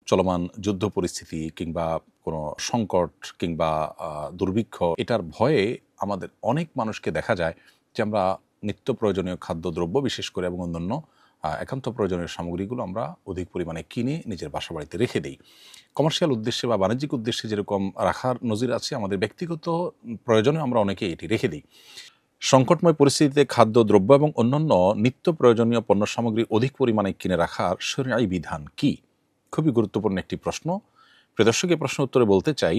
চলমান যুদ্ধ পরিস্থিতি কিংবা কোনো সংকট কিংবা দুর্ভিক্ষ এটার ভয়ে আমাদের অনেক মানুষকে দেখা যায় যে আমরা নিত্য প্রয়োজনীয় খাদ্যদ্রব্য বিশেষ করে এবং অন্যান্য একান্ত প্রয়োজনীয় সামগ্রীগুলো আমরা অধিক পরিমাণে কিনে নিজের বাসা বাড়িতে রেখে দিই। কমার্শিয়াল উদ্দেশ্যে বা বাণিজ্যিক উদ্দেশ্যে যেরকম রাখার নজির আছে, আমাদের ব্যক্তিগত প্রয়োজনে আমরা অনেকে এটি রেখে দিই। সংকটময় পরিস্থিতিতে খাদ্যদ্রব্য এবং অন্যান্য নিত্য প্রয়োজনীয় পণ্য সামগ্রী অধিক পরিমাণে কিনে রাখার শরীয়ী বিধান কি? খুবই গুরুত্বপূর্ণ একটি প্রশ্ন। প্রিয় দর্শক, এই প্রশ্ন উত্তরে বলতে চাই,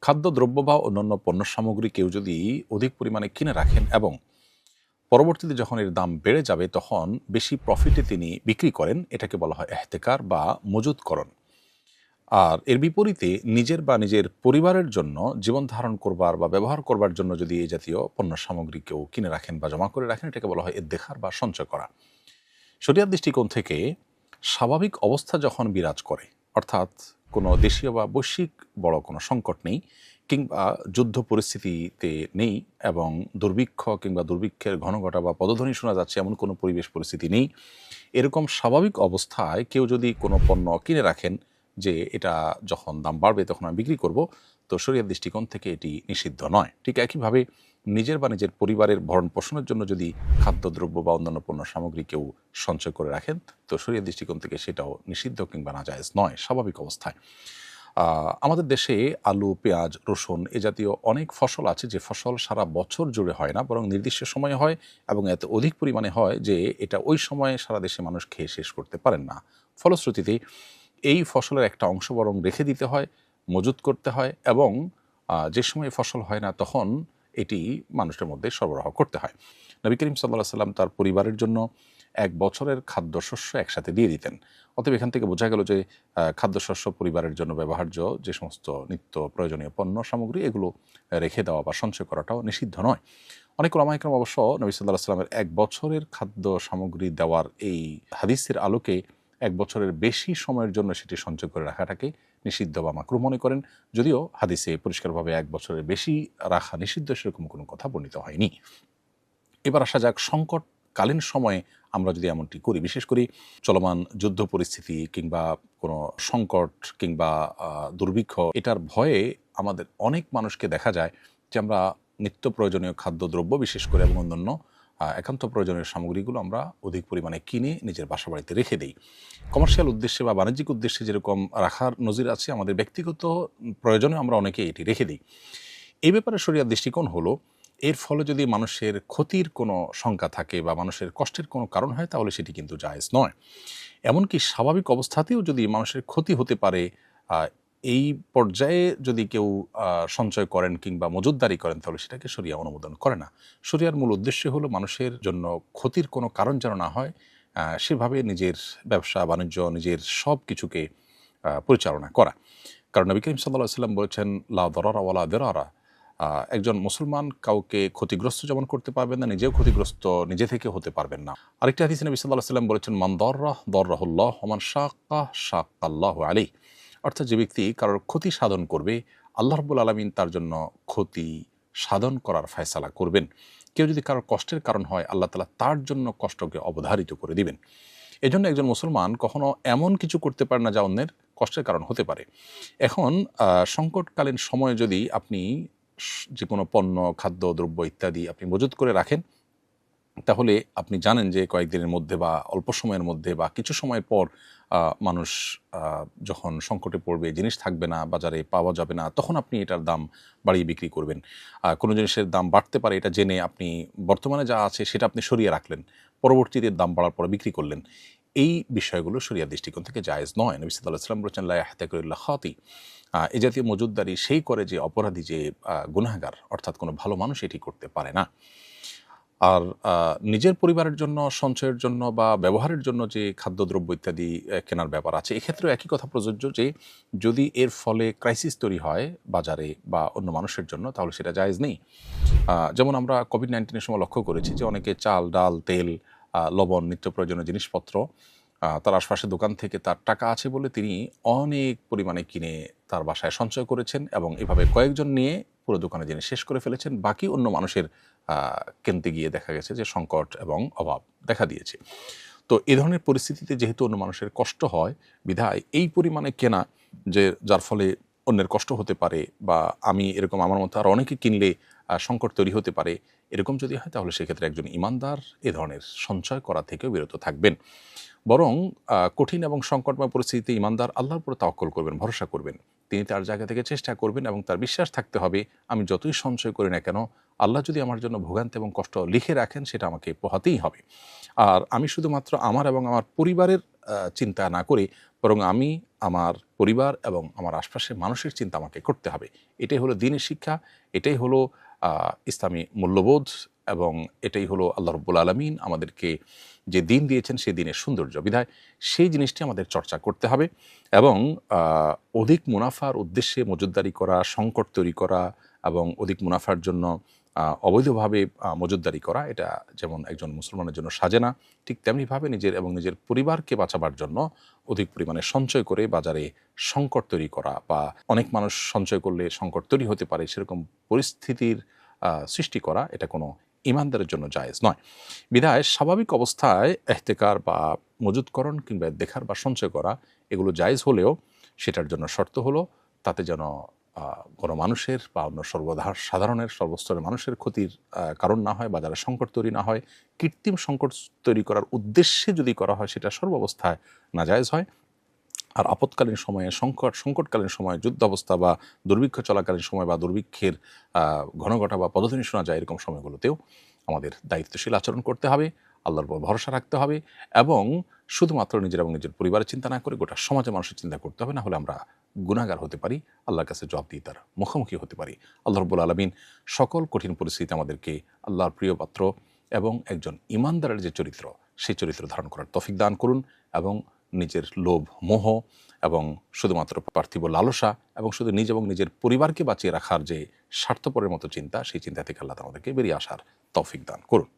খাদ্যদ্রব্য বা অন্যান্য পণ্য সামগ্রী কেউ যদি অধিক পরিমাণে কিনে রাখেন এবং পরবর্তীতে যখন এর দাম বেড়ে যাবে তখন বেশি প্রফিটে তিনি বিক্রি করেন, এটাকে বলা হয় এহতেকার বা মজুতকরণ। আর এর বিপরীতে নিজের বা নিজের পরিবারের জন্য জীবন ধারণ করবার বা ব্যবহার করবার জন্য যদি এই জাতীয় পণ্য সামগ্রী কেউ কিনে রাখেন বা জমা করে রাখেন, এটাকে বলা হয় ইদ্দেখার বা সঞ্চয় করা। শরিয়ার দৃষ্টিকোণ থেকে স্বাভাবিক অবস্থা যখন বিরাজ করে, অর্থাৎ কোনো দেশীয় বা বৈশ্বিক বড় কোনো সংকট নেই কিংবা যুদ্ধ পরিস্থিতিতে নেই এবং দুর্ভিক্ষ কিংবা দুর্ভিক্ষের ঘন ঘটা বা পদধ্বনি শোনা যাচ্ছে এমন কোনো পরিবেশ পরিস্থিতি নেই, এরকম স্বাভাবিক অবস্থায় কেউ যদি কোনো পণ্য কিনে রাখেন যে এটা যখন দাম বাড়বে তখন আমি বিক্রি করব, তো শরিয়ার দৃষ্টিকোণ থেকে এটি নিষিদ্ধ নয়। ঠিক একইভাবে নিজের বা নিজের পরিবারের ভরণ পোষণের জন্য যদি খাদ্যদ্রব্য বা অন্যান্য পণ্য সামগ্রী কেউ সঞ্চয় করে রাখেন, তো শরিয়ার দৃষ্টিকোণ থেকে সেটাও নিষিদ্ধ কিংবা নাজায়েজ নয় স্বাভাবিক অবস্থায়। আমাদের দেশে আলু, পেঁয়াজ, রসুন এ জাতীয় অনেক ফসল আছে যে ফসল সারা বছর জুড়ে হয় না, বরং নির্দিষ্ট সময়ে হয় এবং এত অধিক পরিমাণে হয় যে এটা ওই সময়ে সারা দেশে মানুষ খেয়ে শেষ করতে পারেন না। ফলশ্রুতিতে এই ফসলের একটা অংশ বরং রেখে দিতে হয়, মজুত করতে হয় এবং যে সময় ফসল হয় না তখন এটি মানুষের মধ্যে সরবরাহ করতে হয়। নবী করিম সাল্লাল্লাহু আলাইহি ওয়াসাল্লাম তার পরিবারের জন্য এক বছরের খাদ্যশস্য একসাথে দিয়ে দিতেন। অতএব এখান থেকে বোঝা গেল যে খাদ্যশস্য পরিবারের জন্য ব্যবহার্য যে সমস্ত নিত্য প্রয়োজনীয় পণ্য সামগ্রী এগুলো রেখে দেওয়া বা সঞ্চয় করাটাও নিষিদ্ধ নয়। অনেক উলামা ইকরাম অবশ্য নবী সাল্লাল্লাহু আলাইহি ওয়াসাল্লামের এক বছরের খাদ্য সামগ্রী দেওয়ার এই হাদিসের আলোকে এক বছরের বেশি সময়ের জন্য সেটি সঞ্চয় করে রাখাটাকে নিষিদ্ধ বা মাকরুহ মনে করেন, যদিও হাদিসে পরিষ্কারভাবে এক বছরের বেশি রাখা নিষিদ্ধ সেরকম কোনো কথা বর্ণিত হয়নি। এবার আসা যাক, সংকটকালীন সময়ে আমরা যদি এমনটি করি, বিশেষ করে চলমান যুদ্ধ পরিস্থিতি কিংবা কোনো সংকট কিংবা দুর্ভিক্ষ এটার ভয়ে আমাদের অনেক মানুষকে দেখা যায় যে আমরা নিত্য প্রয়োজনীয় খাদ্যদ্রব্য বিশেষ করে এবং অন্যান্য একান্ত প্রয়োজনীয় সামগ্রীগুলো আমরা অধিক পরিমাণে কিনে নিজের বাসা বাড়িতে রেখে দিই। কমার্শিয়াল উদ্দেশ্যে বা বাণিজ্যিক উদ্দেশ্যে যেরকম রাখার নজির আছে, আমাদের ব্যক্তিগত প্রয়োজনে আমরা অনেকে এটি রেখে দিই। এই ব্যাপারে শরিয়ার দৃষ্টিকোণ হলো, এর ফলে যদি মানুষের ক্ষতির কোনো শঙ্কা থাকে বা মানুষের কষ্টের কোনো কারণ হয় তাহলে সেটি কিন্তু জায়েজ নয়। এমনকি স্বাভাবিক অবস্থাতেও যদি মানুষের ক্ষতি হতে পারে, এই পর্যায়ে যদি কেউ সঞ্চয় করেন কিংবা মজুতদারি করেন তাহলে সেটাকে শরিয়া অনুমোদন করে না। শরিয়ার মূল উদ্দেশ্য হলো মানুষের জন্য ক্ষতির কোনো কারণ যেন না হয়, সেভাবে নিজের ব্যবসা বাণিজ্য নিজের সব কিছুকে পরিচালনা করা। কারণ নবী করিম সাল্লাল্লাহু আলাইহি ওয়াসাল্লাম বলেছেন, লা দরারা ওয়ালা দিরারা, একজন মুসলমান কাউকে ক্ষতিগ্রস্ত যেমন করতে পারবেন না, নিজেও ক্ষতিগ্রস্ত নিজে থেকে হতে পারবেন না। আরেকটি হাদিসে নবী সাল্লাল্লাহু আলাইহি ওয়াসাল্লাম বলেছেন, মান দররাহ দররাহুল্লাহ ওয়া মান শাক্কা শাক্কাল্লাহু আলাইহি। অর্থাৎ যে ব্যক্তি কারোর ক্ষতি সাধন করবে, আল্লাহ রাব্বুল আলামিন তার জন্য ক্ষতি সাধন করার ফয়সালা করবেন। কেউ যদি কারোর কষ্টের কারণ হয়, আল্লাহ তাআলা তার জন্য কষ্টকে অবধারিত করে দিবেন। এজন্য একজন মুসলমান কখনো এমন কিছু করতে পারে না যা অন্যের কষ্টের কারণ হতে পারে। এখন সংকটকালীন সময়ে যদি আপনি যে কোনো পণ্য, খাদ্য, দ্রব্য ইত্যাদি আপনি মজুত করে রাখেন, তাহলে আপনি জানেন যে কয়েকদিনের মধ্যে বা অল্প সময়ের মধ্যে বা কিছু সময় পর মানুষ যখন সংকটে পড়বে, জিনিস থাকবে না, বাজারে পাওয়া যাবে না, তখন আপনি এটার দাম বাড়িয়ে বিক্রি করবেন। কোনো জিনিসের দাম বাড়তে পারে এটা জেনে আপনি বর্তমানে যা আছে সেটা আপনি সরিয়ে রাখলেন, পরবর্তীতে দাম বাড়ার পরে বিক্রি করলেন। এই বিষয়গুলো শরিয়ার দৃষ্টিকোণ থেকে জায়েজ নয়। নবী সাল্লাল্লাহু আলাইহি ওয়াসাল্লাম বলেছেন, লা ইয়াহতাকিরু ইল্লা খাতি। এই জাতীয় মজুতদারি সেই করে যে অপরাধী, যে গুনাহগার, অর্থাৎ কোনো ভালো মানুষ এটি করতে পারে না। আর নিজের পরিবারের জন্য সঞ্চয়ের জন্য বা ব্যবহারের জন্য যে খাদ্যদ্রব্য ইত্যাদি কেনার ব্যাপার আছে, এক্ষেত্রেও একই কথা প্রযোজ্য যে যদি এর ফলে ক্রাইসিস তৈরি হয় বাজারে বা অন্য মানুষের জন্য তাহলে সেটা জায়েজ নেই। যেমন আমরা কোভিড-19 সময় লক্ষ্য করেছি যে অনেকে চাল, ডাল, তেল, লবণ, নিত্য প্রয়োজনীয় জিনিসপত্র তার আশপাশের দোকান থেকে তার টাকা আছে বলে তিনি অনেক পরিমাণে কিনে তার বাসায় সঞ্চয় করেছেন এবং এভাবে কয়েকজন নিয়ে পুরো দোকানে জিনিস শেষ করে ফেলেছেন। বাকি অন্য মানুষের কিনতে গিয়ে দেখা গেছে যে সংকট এবং অভাব দেখা দিয়েছে। তো এ ধরনের পরিস্থিতিতে যেহেতু অন্য মানুষের কষ্ট হয়, বিধায় এই পরিমাণে কেনা যে যার ফলে অন্যের কষ্ট হতে পারে, বা আমি এরকম আমার মতো আর অনেকে কিনলে সংকট তৈরি হতে পারে, এরকম যদি হয় তাহলে সেক্ষেত্রে একজন ইমানদার এ ধরনের সঞ্চয় করা থেকেও বিরত থাকবেন। বরং কঠিন এবং সংকটময় পরিস্থিতিতে ইমানদার আল্লাহর উপর তাওয়াক্কুল করবেন, ভরসা করবেন। তিনি তার জায়গা থেকে চেষ্টা করবেন এবং তার বিশ্বাস থাকতে হবে, আমি যতই সঞ্চয় করি না কেন, আল্লাহ যদি আমার জন্য ভোগান্তি এবং কষ্ট লিখে রাখেন সেটা আমাকে পোহাতেই হবে। আর আমি শুধুমাত্র আমার এবং আমার পরিবারের চিন্তা না করে, বরং আমি আমার পরিবার এবং আমার আশপাশের মানুষের চিন্তা আমাকে করতে হবে। এটাই হলো দ্বীনের শিক্ষা, এটাই হলো ইসলামী মূল্যবোধ, এবং এটাই হলো আল্লাহ রাব্বুল আলামিন আমাদেরকে যে দিন দিয়েছেন সেই দিনের সৌন্দর্য। বিধায় সেই জিনিসটি আমাদের চর্চা করতে হবে, এবং অধিক মুনাফার উদ্দেশ্যে মজুতদারি করা, সংকট তৈরি করা এবং অধিক মুনাফার জন্য অবৈধভাবে মজুতদারি করা, এটা যেমন একজন মুসলমানের জন্য সাজে না, ঠিক তেমনিভাবে নিজের এবং নিজের পরিবারকে বাঁচাবার জন্য অধিক পরিমাণে সঞ্চয় করে বাজারে সংকট তৈরি করা, বা অনেক মানুষ সঞ্চয় করলে সংকট তৈরি হতে পারে সেরকম পরিস্থিতির সৃষ্টি করা, এটা কোনো ইমানদারের জন্য জায়েজ নয়। বিধায় স্বাভাবিক অবস্থায় এহতেকার বা মজুতকরণ কিংবা দেখার বা সঞ্চয় করা এগুলো জায়েজ হলেও সেটার জন্য শর্ত হলো তাতে যেন কোনো মানুষের বা অন্য সাধারণের সর্বস্তরের মানুষের ক্ষতির কারণ না হয়, বাজারে সংকট তৈরি না হয়। কৃত্রিম সংকট তৈরি করার উদ্দেশ্যে যদি করা হয় সেটা সর্বাবস্থায় নাজায়েজ হয়। আর আপৎকালীন সময়ে সংকটকালীন সময়ে, যুদ্ধাবস্থা বা দুর্ভিক্ষ চলাকালীন সময় বা দুর্ভিক্ষের ঘনঘটা বা পদধ্বনি শোনা যায় এরকম সময়গুলোতেও আমাদের দায়িত্বশীল আচরণ করতে হবে, আল্লাহর উপর ভরসা রাখতে হবে, এবং শুধুমাত্র নিজের এবং নিজের পরিবারের চিন্তা না করে গোটা সমাজের মানুষের চিন্তা করতে হবে। না হলে আমরা গুনাহগার হতে পারি, আল্লাহর কাছে জবাবদিহিতার মুখোমুখি হতে পারি। আল্লাহ রাব্বুল আলামিন সকল কঠিন পরিস্থিতিতে আমাদেরকে আল্লাহর প্রিয় পাত্র এবং একজন ইমানদারের যে চরিত্র, সেই চরিত্র ধারণ করার তৌফিক দান করুন, এবং নিজের লোভ, মোহ এবং শুধুমাত্র পার্থিব লালসা এবং শুধু নিজ এবং নিজের পরিবারকে বাঁচিয়ে রাখার যে স্বার্থপরের মতো চিন্তা, সেই চিন্তা থেকে আল্লাহ আমাদেরকে বেরিয়ে আসার তৌফিক দান করুন।